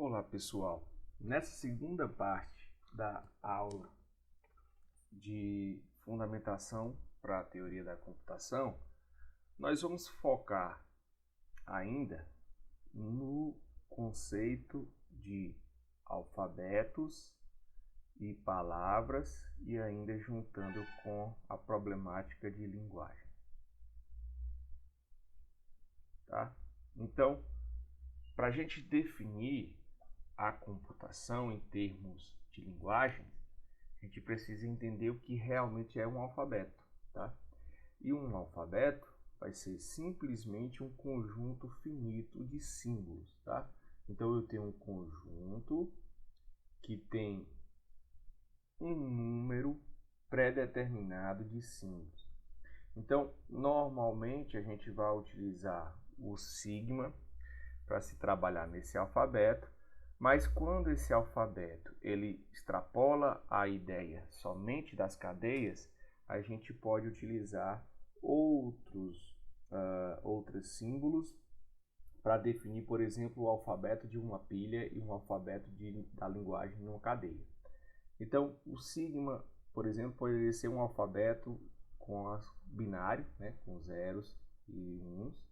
Olá pessoal, nessa segunda parte da aula de fundamentação para a teoria da computação, nós vamos focar ainda no conceito de alfabetos e palavras e ainda juntando com a problemática de linguagem. Tá? Então, para a gente definir a computação em termos de linguagem, a gente precisa entender o que realmente é um alfabeto, tá? E um alfabeto vai ser simplesmente um conjunto finito de símbolos, tá? Então eu tenho um conjunto que tem um número pré-determinado de símbolos. Então, normalmente a gente vai utilizar o sigma para se trabalhar nesse alfabeto. Mas quando esse alfabeto ele extrapola a ideia somente das cadeias, a gente pode utilizar outros símbolos para definir, por exemplo, o alfabeto de uma pilha e um alfabeto da linguagem numa cadeia. Então, o sigma, por exemplo, poderia ser um alfabeto com binário, né, com zeros e uns.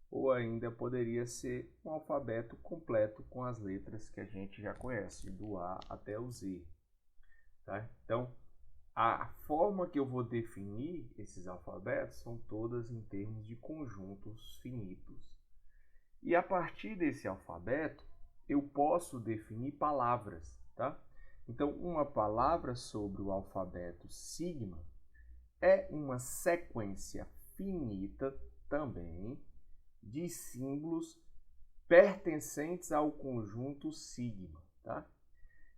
Ou ainda poderia ser um alfabeto completo com as letras que a gente já conhece, do A até o Z. Tá? Então, a forma que eu vou definir esses alfabetos são todas em termos de conjuntos finitos. E a partir desse alfabeto, eu posso definir palavras. Tá? Então, uma palavra sobre o alfabeto sigma é uma sequência finita também de símbolos pertencentes ao conjunto sigma, tá?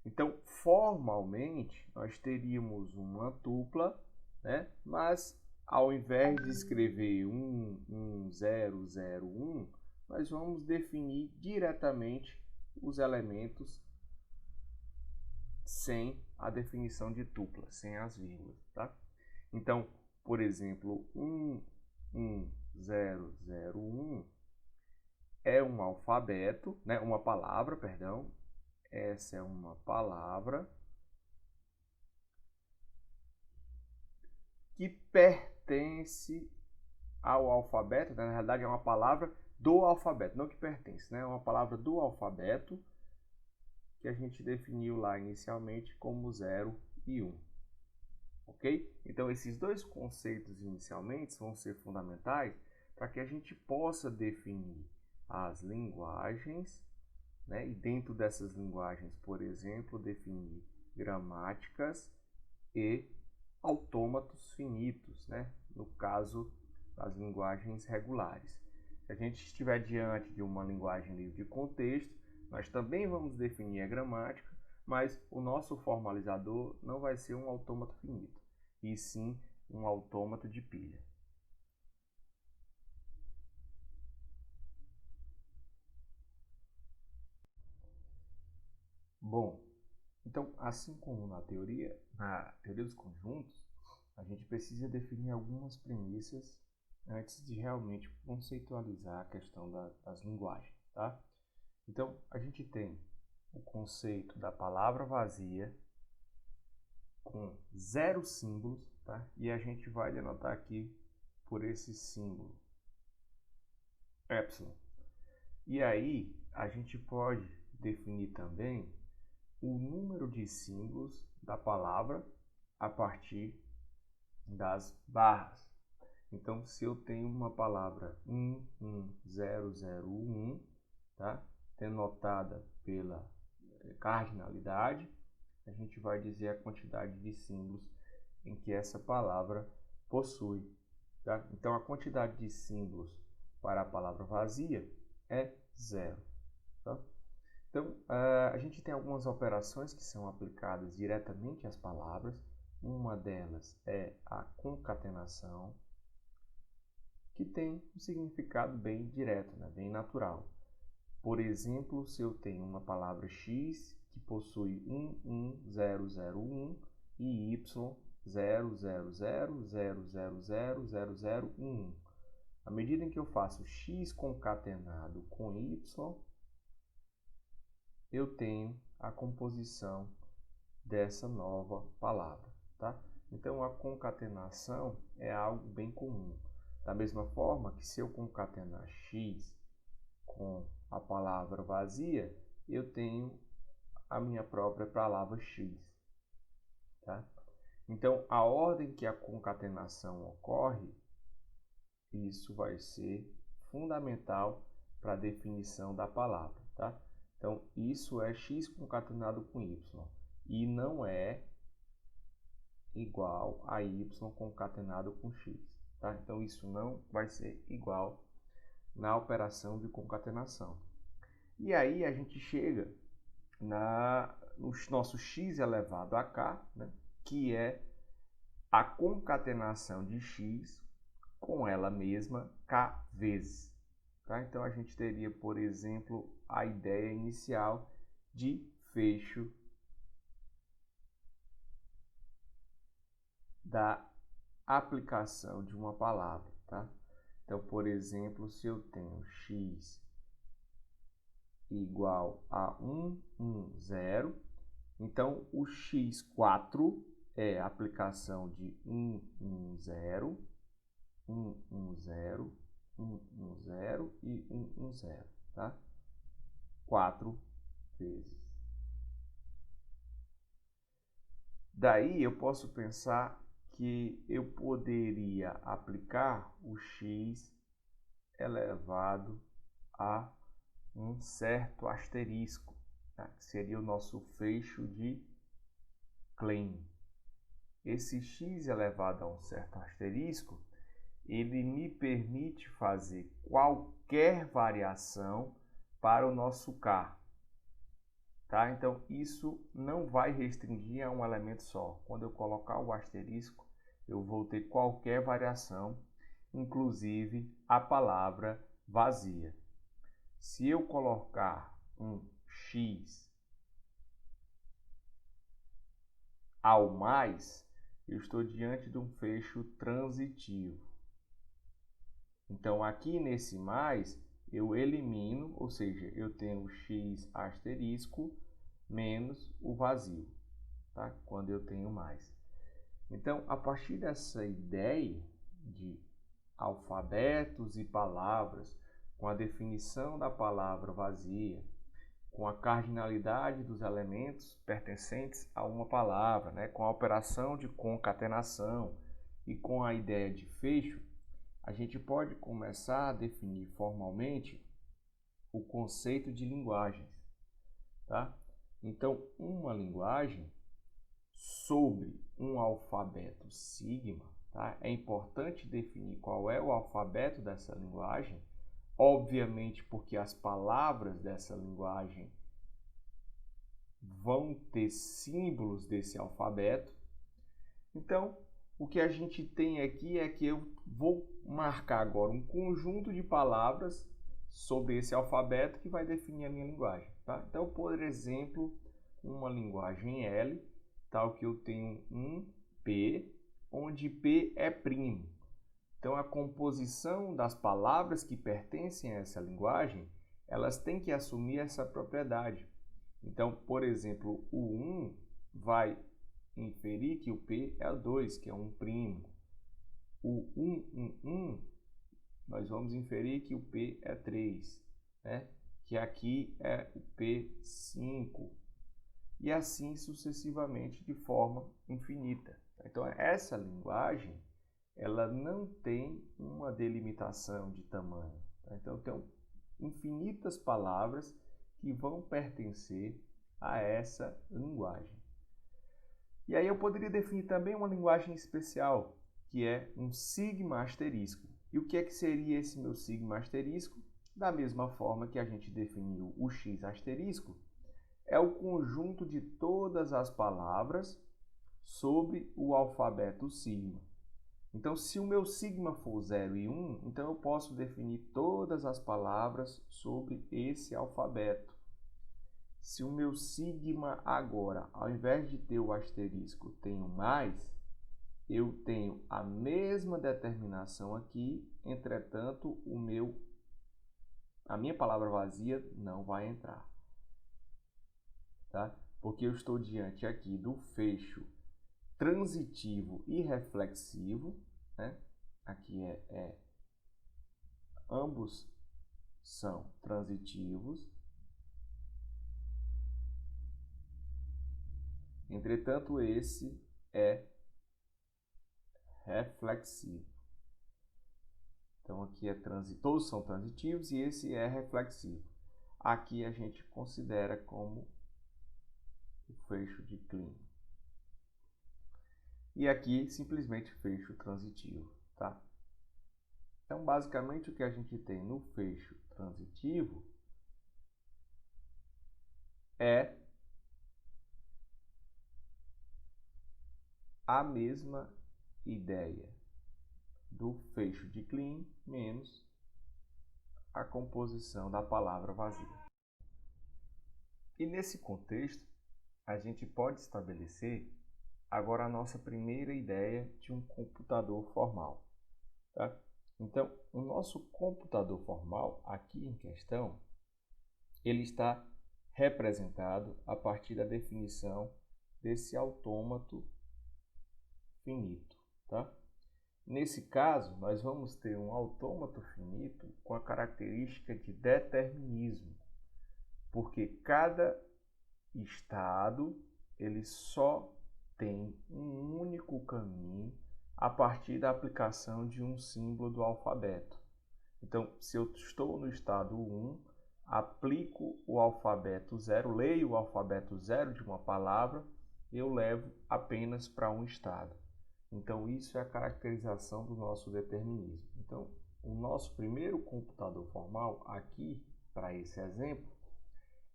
Então, formalmente, nós teríamos uma tupla, né? Mas ao invés de escrever 11001, nós vamos definir diretamente os elementos sem a definição de tupla, sem as vírgulas, tá? Então, por exemplo, 11001 é um alfabeto, né? Uma palavra, perdão. Essa é uma palavra que pertence ao alfabeto, né? Na realidade é uma palavra do alfabeto, não que pertence, né? É uma palavra do alfabeto que a gente definiu lá inicialmente como 0 e 1. Ok? Então, esses dois conceitos inicialmente vão ser fundamentais para que a gente possa definir as linguagens, né? E dentro dessas linguagens, por exemplo, definir gramáticas e autômatos finitos, né? No caso das linguagens regulares. Se a gente estiver diante de uma linguagem livre de contexto, nós também vamos definir a gramática, mas o nosso formalizador não vai ser um autômato finito, e sim um autômato de pilha. Bom, então, assim como na teoria dos conjuntos, a gente precisa definir algumas premissas antes de realmente conceitualizar a questão das linguagens, tá? Então, a gente tem o conceito da palavra vazia com 0 símbolos, tá? E a gente vai denotar aqui por esse símbolo epsilon. E aí, a gente pode definir também o número de símbolos da palavra a partir das barras. Então, se eu tenho uma palavra 11001, tá? Denotada pela cardinalidade, a gente vai dizer a quantidade de símbolos em que essa palavra possui. Tá? Então, a quantidade de símbolos para a palavra vazia é 0. Tá? Então, a gente tem algumas operações que são aplicadas diretamente às palavras. Uma delas é a concatenação, que tem um significado bem direto, né? Bem natural. Por exemplo, se eu tenho uma palavra x que possui 11001 e y 00000000011. À medida em que eu faço x concatenado com y, eu tenho a composição dessa nova palavra, tá? Então, a concatenação é algo bem comum. Da mesma forma que se eu concatenar x com a palavra vazia, eu tenho a minha própria palavra x, tá? Então, a ordem que a concatenação ocorre, isso vai ser fundamental para a definição da palavra, tá? Então, isso é x concatenado com y e não é igual a y concatenado com x, tá? Então, isso não vai ser igual na operação de concatenação. E aí a gente chega no nosso x elevado a k, né, que é a concatenação de x com ela mesma k vezes. Tá? Então, a gente teria, por exemplo, a ideia inicial de fecho da aplicação de uma palavra. Tá? Então, por exemplo, se eu tenho x igual a 1, 1, 0, então o x4 é a aplicação de 1, 1, 0, 1, 1, 0, 1, 1, 0 e 1, 1, 0, tá? 4 vezes. Daí eu posso pensar que eu poderia aplicar o x elevado a um certo asterisco, tá? Que seria o nosso fecho de Klein. Esse x elevado a um certo asterisco, ele me permite fazer qualquer variação para o nosso k. Tá? Então, isso não vai restringir a um elemento só. Quando eu colocar o asterisco, eu vou ter qualquer variação, inclusive a palavra vazia. Se eu colocar um x ao mais, eu estou diante de um fecho transitivo. Então, aqui nesse mais, eu elimino, ou seja, eu tenho o x asterisco menos o vazio, tá? Quando eu tenho mais. Então, a partir dessa ideia de alfabetos e palavras, com a definição da palavra vazia, com a cardinalidade dos elementos pertencentes a uma palavra, né? Com a operação de concatenação e com a ideia de fecho, a gente pode começar a definir formalmente o conceito de linguagens, tá? Então, uma linguagem sobre um alfabeto sigma, tá? É importante definir qual é o alfabeto dessa linguagem, obviamente porque as palavras dessa linguagem vão ter símbolos desse alfabeto. Então, o que a gente tem aqui é que eu vou marcar agora um conjunto de palavras sobre esse alfabeto que vai definir a minha linguagem, tá? Então, por exemplo, uma linguagem L, tal que eu tenho um P, onde P é primo. Então, a composição das palavras que pertencem a essa linguagem, elas têm que assumir essa propriedade. Então, por exemplo, o 1 vai inferir que o P é o 2, que é um primo. O 1, nós vamos inferir que o P é 3, né? Que aqui é o P5. E assim sucessivamente de forma infinita. Então, essa linguagem, ela não tem uma delimitação de tamanho. Tá? Então, tem infinitas palavras que vão pertencer a essa linguagem. E aí eu poderia definir também uma linguagem especial, que é um sigma asterisco. E o que é que seria esse meu sigma asterisco? Da mesma forma que a gente definiu o x asterisco, é o conjunto de todas as palavras sobre o alfabeto sigma. Então, se o meu sigma for 0 e 1, então eu posso definir todas as palavras sobre esse alfabeto. Se o meu sigma agora, ao invés de ter o asterisco, tem o mais, eu tenho a mesma determinação aqui, entretanto, a minha palavra vazia não vai entrar. tá? Porque eu estou diante aqui do fecho transitivo e reflexivo, né? Aqui ambos são transitivos. Entretanto, esse é reflexivo. Então, aqui todos são transitivos e esse é reflexivo. Aqui a gente considera como o fecho de Kleene. E aqui, simplesmente, fecho transitivo, tá? Então, basicamente, o que a gente tem no fecho transitivo é a mesma ideia do fecho de Kleene menos a composição da palavra vazia. E nesse contexto, a gente pode estabelecer agora a nossa primeira ideia de um computador formal, tá? Então, o nosso computador formal, aqui em questão, ele está representado a partir da definição desse autômato finito, tá? Nesse caso, nós vamos ter um autômato finito com a característica de determinismo, porque cada estado ele só tem um único caminho a partir da aplicação de um símbolo do alfabeto. Então, se eu estou no estado 1, aplico o alfabeto 0, leio o alfabeto 0 de uma palavra, eu levo apenas para um estado. Então, isso é a caracterização do nosso determinismo. Então, o nosso primeiro computador formal, aqui, para esse exemplo,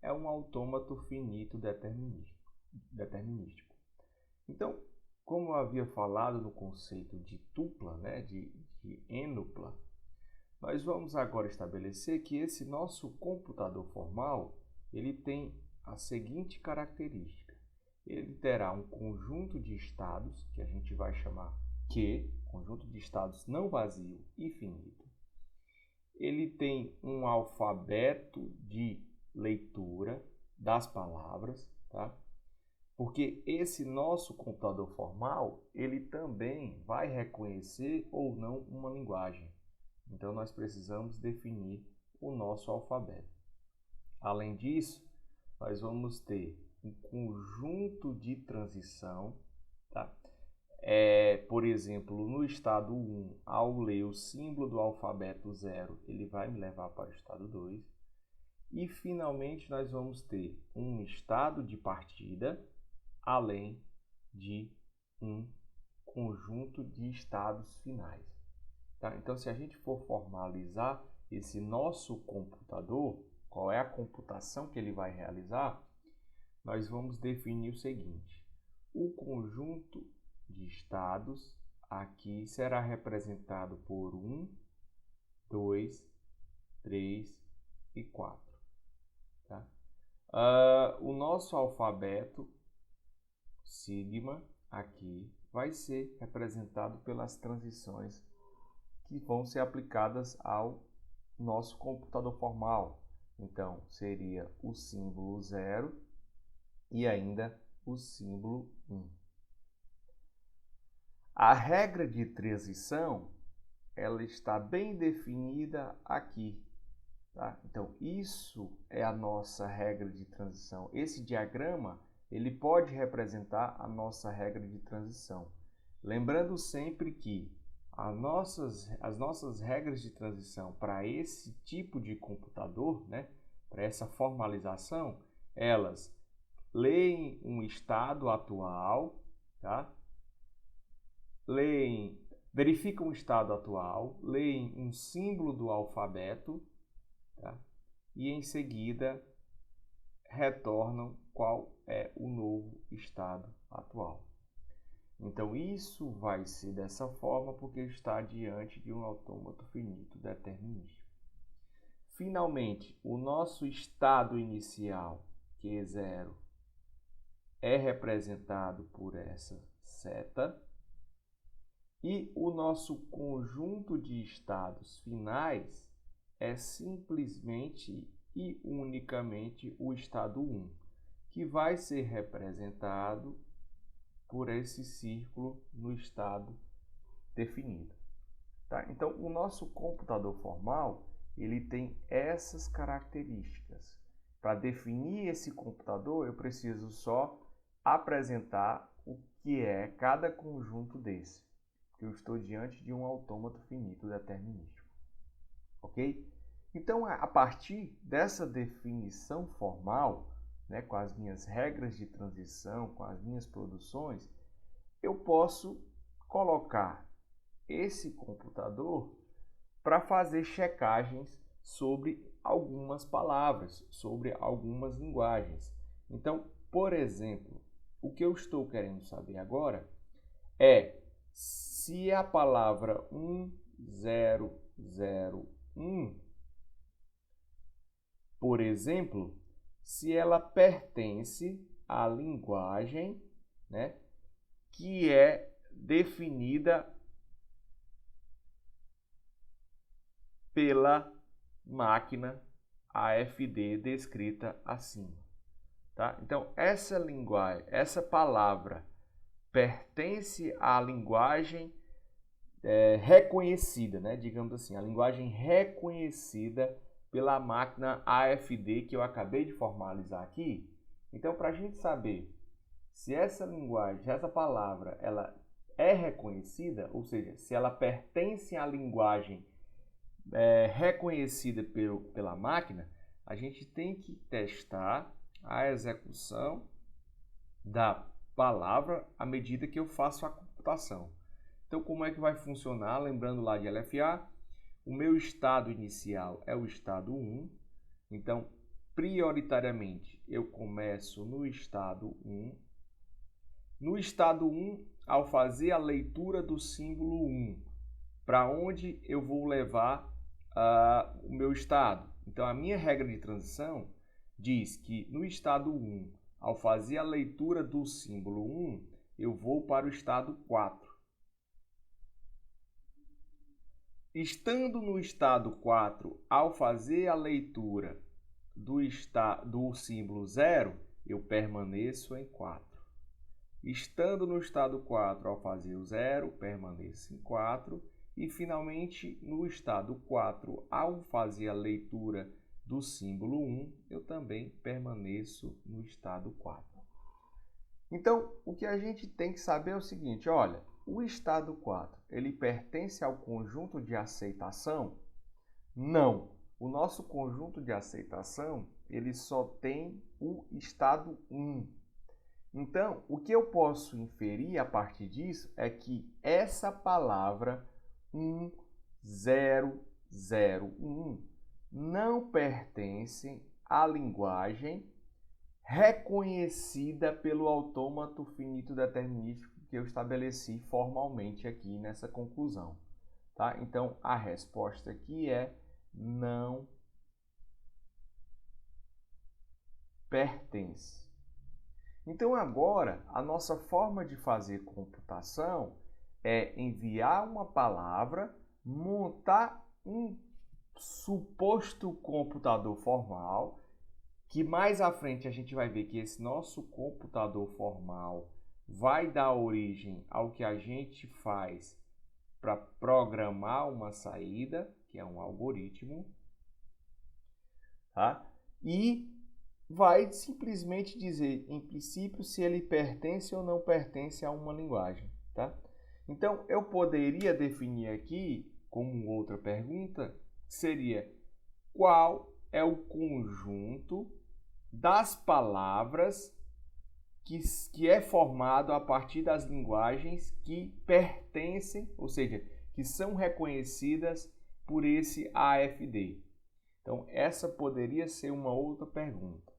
é um autômato finito determinístico. Então, como eu havia falado no conceito de tupla, né, de ênupla, nós vamos agora estabelecer que esse nosso computador formal ele tem a seguinte característica. Ele terá um conjunto de estados, que a gente vai chamar Q, conjunto de estados não vazio e finito. Ele tem um alfabeto de leitura das palavras, tá? Porque esse nosso computador formal, ele também vai reconhecer ou não uma linguagem. Então, nós precisamos definir o nosso alfabeto. Além disso, nós vamos ter um conjunto de transição, tá? Por exemplo, no estado 1, ao ler o símbolo do alfabeto 0, ele vai me levar para o estado 2. E, finalmente, nós vamos ter um estado de partida, além de um conjunto de estados finais. Tá? Então, se a gente for formalizar esse nosso computador, qual é a computação que ele vai realizar, nós vamos definir o seguinte: o conjunto de estados aqui será representado por 1, 2, 3 e 4. Tá? O nosso alfabeto, sigma, aqui, vai ser representado pelas transições que vão ser aplicadas ao nosso computador formal. Então, seria o símbolo 0 e ainda o símbolo 1. A regra de transição, ela está bem definida aqui. Tá? Então, isso é a nossa regra de transição. Esse diagrama, ele pode representar a nossa regra de transição. Lembrando sempre que as nossas regras de transição para esse tipo de computador, né, para essa formalização, elas leem um estado atual, tá? Verificam o estado atual, leem um símbolo do alfabeto, tá? E em seguida retornam qual é o novo estado atual. Então, isso vai ser dessa forma porque está diante de um autômato finito determinístico. Finalmente, o nosso estado inicial, Q0, é representado por essa seta. E o nosso conjunto de estados finais é simplesmente e unicamente o estado 1, que vai ser representado por esse círculo no estado definido. Tá? Então, o nosso computador formal, ele tem essas características. Para definir esse computador, eu preciso só apresentar o que é cada conjunto desse. Porque eu estou diante de um autômato finito determinístico. Ok? Então, a partir dessa definição formal, né, com as minhas regras de transição, com as minhas produções, eu posso colocar esse computador para fazer checagens sobre algumas palavras, sobre algumas linguagens. Então, por exemplo, o que eu estou querendo saber agora é se a palavra 1001, por exemplo, se ela pertence à linguagem, né, que é definida pela máquina AFD descrita acima. Tá? Então, essa linguagem, essa palavra pertence à linguagem reconhecida, né? Digamos assim, a linguagem reconhecida pela máquina AFD que eu acabei de formalizar aqui. Então, para a gente saber se essa linguagem, se essa palavra, ela é reconhecida, ou seja, se ela pertence à linguagem reconhecida pela máquina, a gente tem que testar a execução da palavra à medida que eu faço a computação. Então, como é que vai funcionar? Lembrando lá de LFA, o meu estado inicial é o estado 1. Então, prioritariamente, eu começo no estado 1. No estado 1, ao fazer a leitura do símbolo 1, para onde eu vou levar o meu estado? Então, a minha regra de transição diz que no estado 1, ao fazer a leitura do símbolo 1, eu vou para o estado 4. Estando no estado 4, ao fazer a leitura do símbolo 0, eu permaneço em 4. Estando no estado 4, ao fazer o 0, permaneço em 4. E, finalmente, no estado 4, ao fazer a leitura do símbolo 1, eu também permaneço no estado 4. Então, o que a gente tem que saber é o seguinte, olha, o estado 4, ele pertence ao conjunto de aceitação? Não. O nosso conjunto de aceitação, ele só tem o estado 1. Então, o que eu posso inferir a partir disso é que essa palavra 1001 não pertence à linguagem reconhecida pelo autômato finito determinístico que eu estabeleci formalmente aqui nessa conclusão. Tá? Então, a resposta aqui é não pertence. Então, agora, a nossa forma de fazer computação é enviar uma palavra, montar um suposto computador formal, que mais à frente a gente vai ver que esse nosso computador formal vai dar origem ao que a gente faz para programar uma saída, que é um algoritmo, tá? E vai simplesmente dizer, em princípio, se ele pertence ou não pertence a uma linguagem, tá? Então, eu poderia definir aqui, como outra pergunta, seria qual é o conjunto das palavras que é formado a partir das linguagens que pertencem, ou seja, que são reconhecidas por esse AFD. Então, essa poderia ser uma outra pergunta.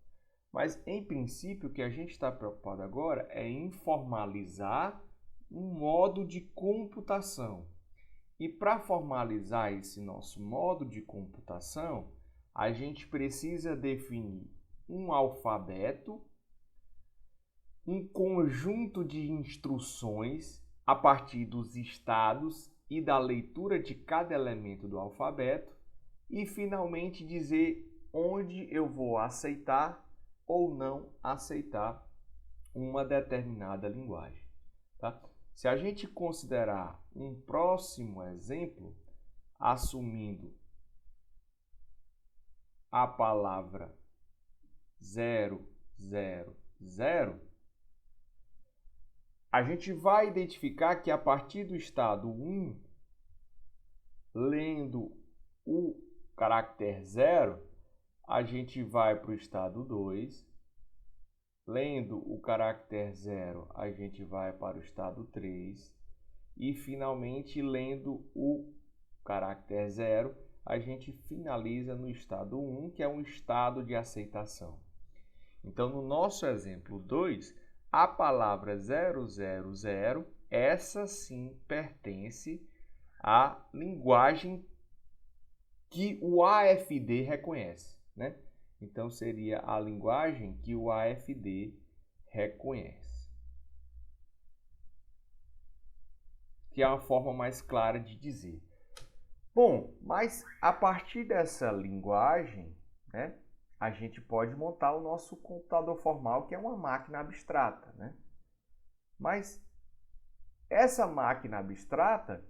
Mas, em princípio, o que a gente está preocupado agora é em formalizar um modo de computação. E para formalizar esse nosso modo de computação, a gente precisa definir um alfabeto, um conjunto de instruções a partir dos estados e da leitura de cada elemento do alfabeto e, finalmente, dizer onde eu vou aceitar ou não aceitar uma determinada linguagem. Tá? Se a gente considerar um próximo exemplo, assumindo a palavra 0, 0, 0, a gente vai identificar que a partir do estado 1, lendo o caractere 0, a gente vai para o estado 2, lendo o caractere 0, a gente vai para o estado 3, e finalmente, lendo o caractere 0, a gente finaliza no estado 1, que é um estado de aceitação. Então, no nosso exemplo 2, a palavra 000, essa sim pertence à linguagem que o AFD reconhece, né? Então, seria a linguagem que o AFD reconhece, que é uma forma mais clara de dizer. Bom, mas a partir dessa linguagem, né, a gente pode montar o nosso computador formal, que é uma máquina abstrata, né? Mas essa máquina abstrata,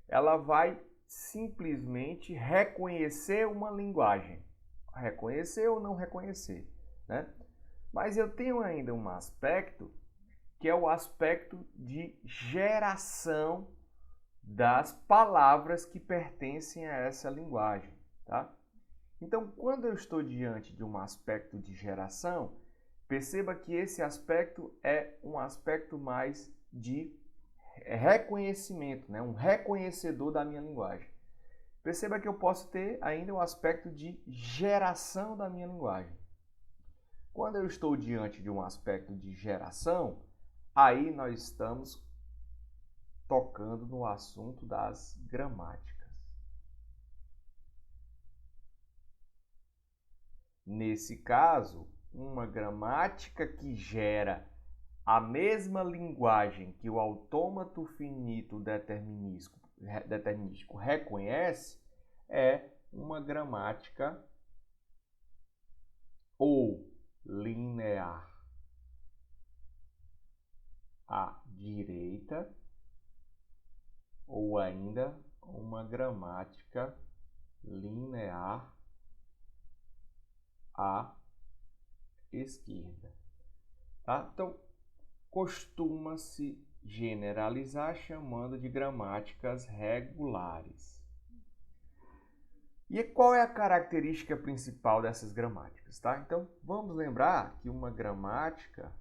ela vai simplesmente reconhecer uma linguagem. Reconhecer ou não reconhecer, né? Mas eu tenho ainda um aspecto, que é o aspecto de geração das palavras que pertencem a essa linguagem, tá? Então, quando eu estou diante de um aspecto de geração, perceba que esse aspecto é um aspecto mais de reconhecimento, né? Um reconhecedor da minha linguagem. Perceba que eu posso ter ainda o aspecto de geração da minha linguagem. Quando eu estou diante de um aspecto de geração, aí nós estamos tocando no assunto das gramáticas. Nesse caso, uma gramática que gera a mesma linguagem que o autômato finito determinístico reconhece é uma gramática ou linear à direita, ou ainda uma gramática linear à esquerda. Tá? Então, costuma-se generalizar chamando de gramáticas regulares. E qual é a característica principal dessas gramáticas? Tá? Então, vamos lembrar que uma gramática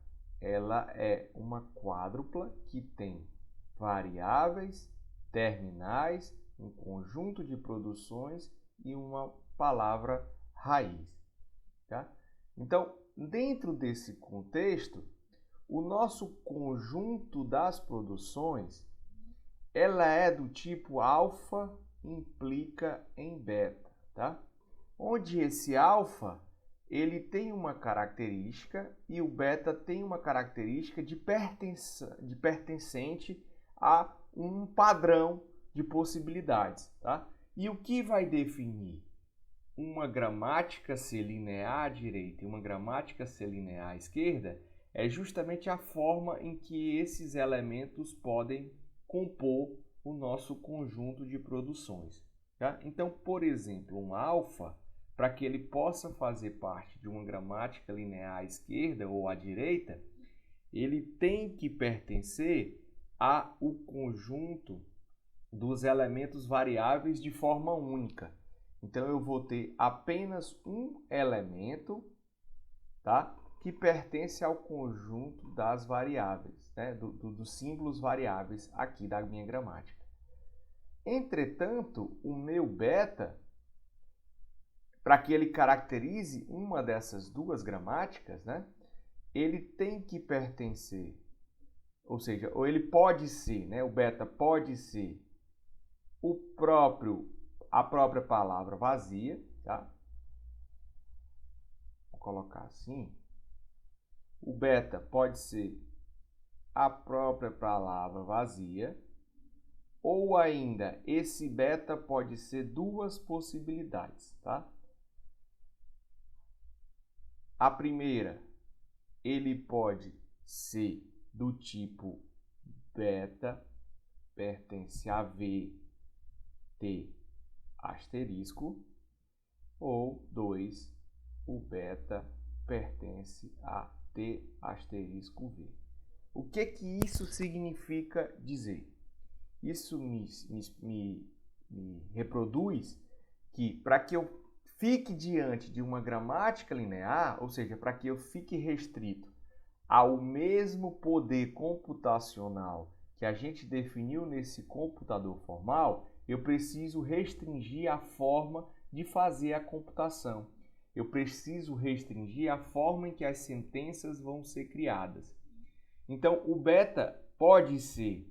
ela é uma quádrupla que tem variáveis, terminais, um conjunto de produções e uma palavra raiz. Tá? Então, dentro desse contexto, o nosso conjunto das produções ela é do tipo alfa implica em beta, tá? Onde esse alfa ele tem uma característica e o beta tem uma característica de pertencente a um padrão de possibilidades, tá? E o que vai definir uma gramática ser linear à direita e uma gramática ser linear à esquerda é justamente a forma em que esses elementos podem compor o nosso conjunto de produções. Tá? Então, por exemplo, um alfa, para que ele possa fazer parte de uma gramática linear à esquerda ou à direita, ele tem que pertencer ao conjunto dos elementos variáveis de forma única. Então, eu vou ter apenas um elemento, tá? Que pertence ao conjunto das variáveis, né? dos símbolos variáveis aqui da minha gramática. Entretanto, o meu beta, para que ele caracterize uma dessas duas gramáticas, né? Ele tem que pertencer, ou seja, ou ele pode ser, né? O beta pode ser a própria palavra vazia, tá? Vou colocar assim. O beta pode ser a própria palavra vazia, ou ainda esse beta pode ser duas possibilidades, tá? A primeira, ele pode ser do tipo beta, pertence a V, T asterisco, ou 2, o beta pertence a T asterisco V. O que isso significa dizer? Isso me reproduz que para que eu fique diante de uma gramática linear, ou seja, para que eu fique restrito ao mesmo poder computacional que a gente definiu nesse computador formal, eu preciso restringir a forma de fazer a computação. Eu preciso restringir a forma em que as sentenças vão ser criadas. Então, o beta pode ser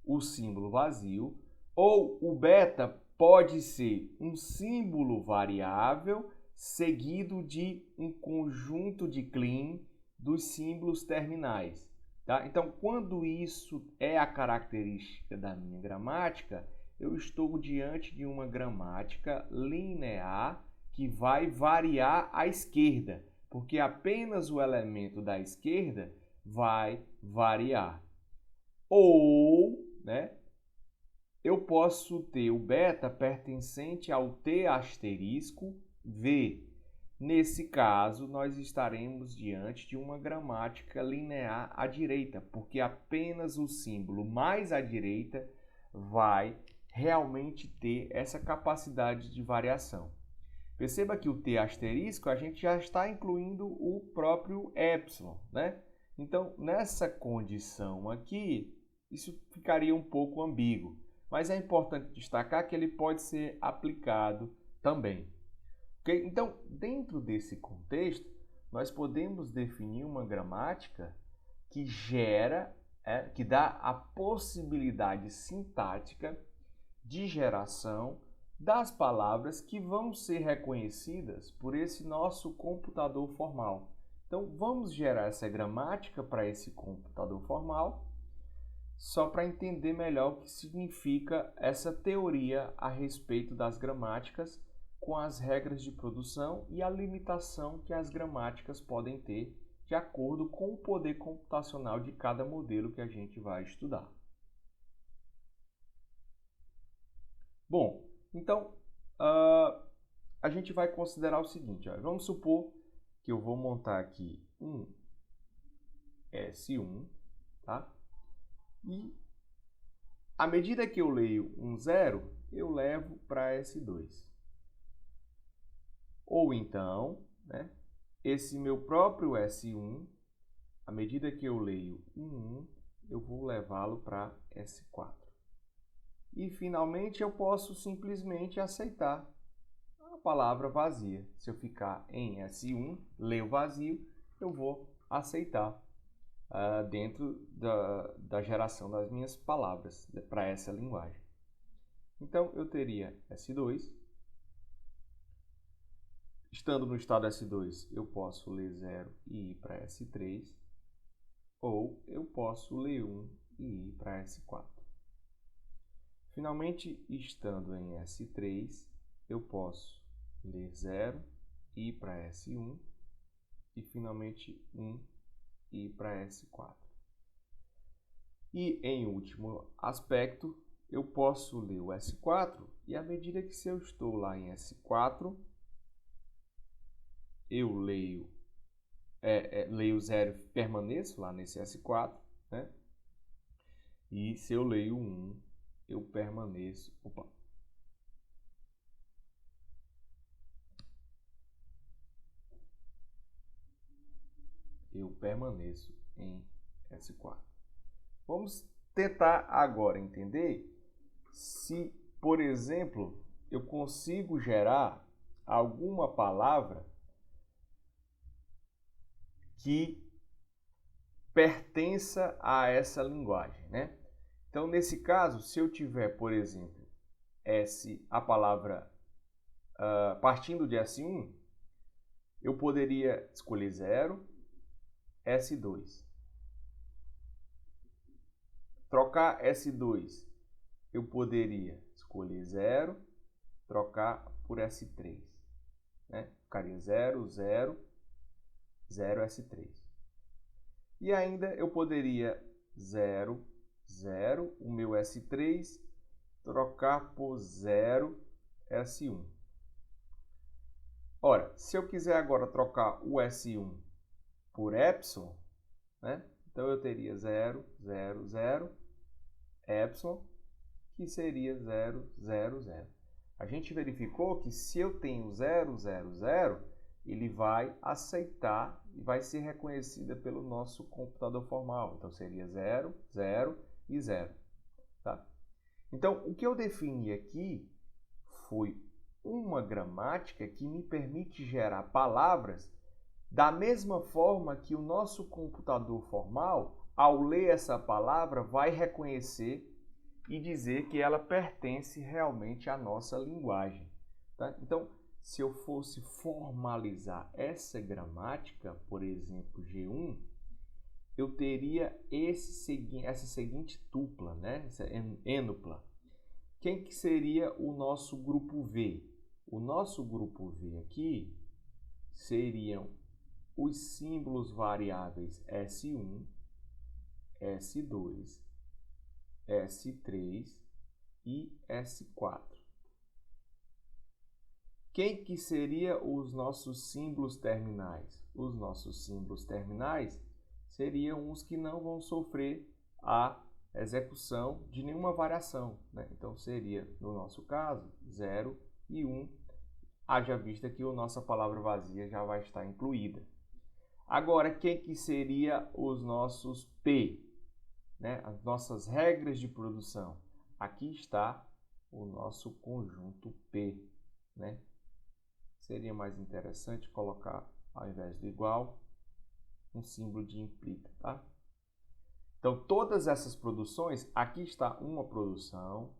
o símbolo vazio, ou o beta pode ser um símbolo variável seguido de um conjunto de clean dos símbolos terminais. Tá? Então, quando isso é a característica da minha gramática, eu estou diante de uma gramática linear que vai variar à esquerda, porque apenas o elemento da esquerda vai variar. Ou, né, eu posso ter o beta pertencente ao T asterisco V. Nesse caso, nós estaremos diante de uma gramática linear à direita, porque apenas o símbolo mais à direita vai realmente ter essa capacidade de variação. Perceba que o T asterisco a gente já está incluindo o próprio epsilon, né? Então, nessa condição aqui, isso ficaria um pouco ambíguo, mas é importante destacar que ele pode ser aplicado também. Okay? Então, dentro desse contexto, nós podemos definir uma gramática que gera, que dá a possibilidade sintática de geração das palavras que vão ser reconhecidas por esse nosso computador formal. Então, vamos gerar essa gramática para esse computador formal, só para entender melhor o que significa essa teoria a respeito das gramáticas com as regras de produção e a limitação que as gramáticas podem ter de acordo com o poder computacional de cada modelo que a gente vai estudar. Bom, então a gente vai considerar o seguinte, ó, vamos supor que eu vou montar aqui um S1, tá? E à medida que eu leio um 0, eu levo para S2. Ou então, né, esse meu próprio S1, à medida que eu leio um 1, eu vou levá-lo para S4. E, finalmente, eu posso simplesmente aceitar a palavra vazia. Se eu ficar em S1, leio vazio, eu vou aceitar dentro da geração das minhas palavras para essa linguagem. Então, eu teria S2. Estando no estado S2, eu posso ler 0 e ir para S3. Ou eu posso ler 1 e ir para S4. Finalmente, estando em S3, eu posso ler 0 e ir para S1. E, finalmente, 1 e ir para S4. E, em último aspecto, eu posso ler o S4 e, à medida que se eu estou lá em S4, eu leio 0 e permaneço lá nesse S4, né? E se eu leio 1, eu permaneço... Eu permaneço em S4. Vamos tentar agora entender se, por exemplo, eu consigo gerar alguma palavra que pertença a essa linguagem, né? Então, nesse caso, se eu tiver, por exemplo, a palavra partindo de S1, eu poderia escolher 0, S2. Trocar S2, eu poderia escolher 0, trocar por S3. Né? Ficaria 0, 0, 0S3. E ainda eu poderia 0, 0, o meu S3, trocar por 0S1. Ora, se eu quiser agora trocar o S1 por epsilon, né? Então eu teria 0, 0, 0, epsilon, que seria 0, 0, 0. A gente verificou que se eu tenho 0, 0, 0, ele vai aceitar e vai ser reconhecida pelo nosso computador formal. Então seria 0, 0 e 0. Tá? Então o que eu defini aqui foi uma gramática que me permite gerar palavras da mesma forma que o nosso computador formal, ao ler essa palavra, vai reconhecer e dizer que ela pertence realmente à nossa linguagem. Tá? Então, se eu fosse formalizar essa gramática, por exemplo, G1, eu teria essa seguinte tupla, né? Essa ênupla. Quem que seria o nosso grupo V? O nosso grupo V aqui seriam os símbolos variáveis S1, S2, S3 e S4. Quem que seria os nossos símbolos terminais? Os nossos símbolos terminais seriam os que não vão sofrer a execução de nenhuma variação, né? Então seria, no nosso caso, 0 e 1, haja vista que a nossa palavra vazia já vai estar incluída. Agora, quem que seria os nossos P, né? As nossas regras de produção? Aqui está o nosso conjunto P, né? Seria mais interessante colocar, ao invés do igual, um símbolo de implica, tá? Então, todas essas produções, aqui está uma produção.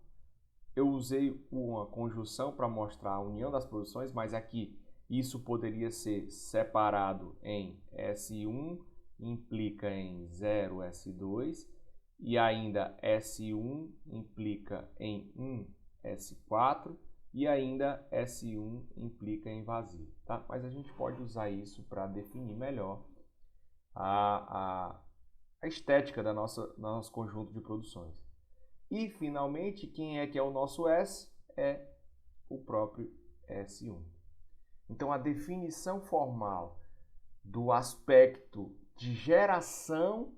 Eu usei uma conjunção para mostrar a união das produções, mas aqui isso poderia ser separado em S1 implica em 0S2 e ainda S1 implica em 1S4 e ainda S1 implica em vazio, tá? Mas a gente pode usar isso para definir melhor a estética do nosso conjunto de produções. E, finalmente, quem é que é o nosso S? É o próprio S1. Então, a definição formal do aspecto de geração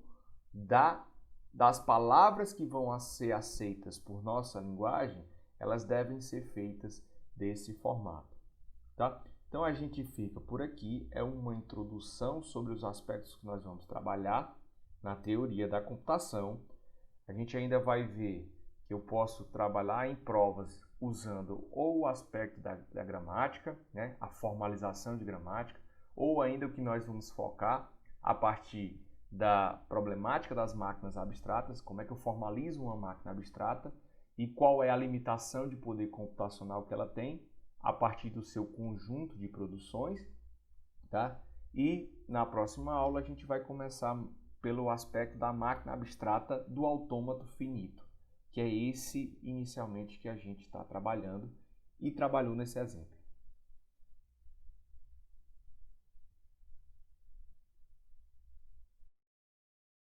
das palavras que vão ser aceitas por nossa linguagem, elas devem ser feitas desse formato. Tá? Então, a gente fica por aqui. É uma introdução sobre os aspectos que nós vamos trabalhar na teoria da computação. A gente ainda vai ver que eu posso trabalhar em provas usando ou o aspecto da gramática, né, a formalização de gramática, ou ainda o que nós vamos focar a partir da problemática das máquinas abstratas, como é que eu formalizo uma máquina abstrata e qual é a limitação de poder computacional que ela tem a partir do seu conjunto de produções, tá? E na próxima aula a gente vai começar pelo aspecto da máquina abstrata do autômato finito, que é esse inicialmente que a gente está trabalhando e trabalhou nesse exemplo.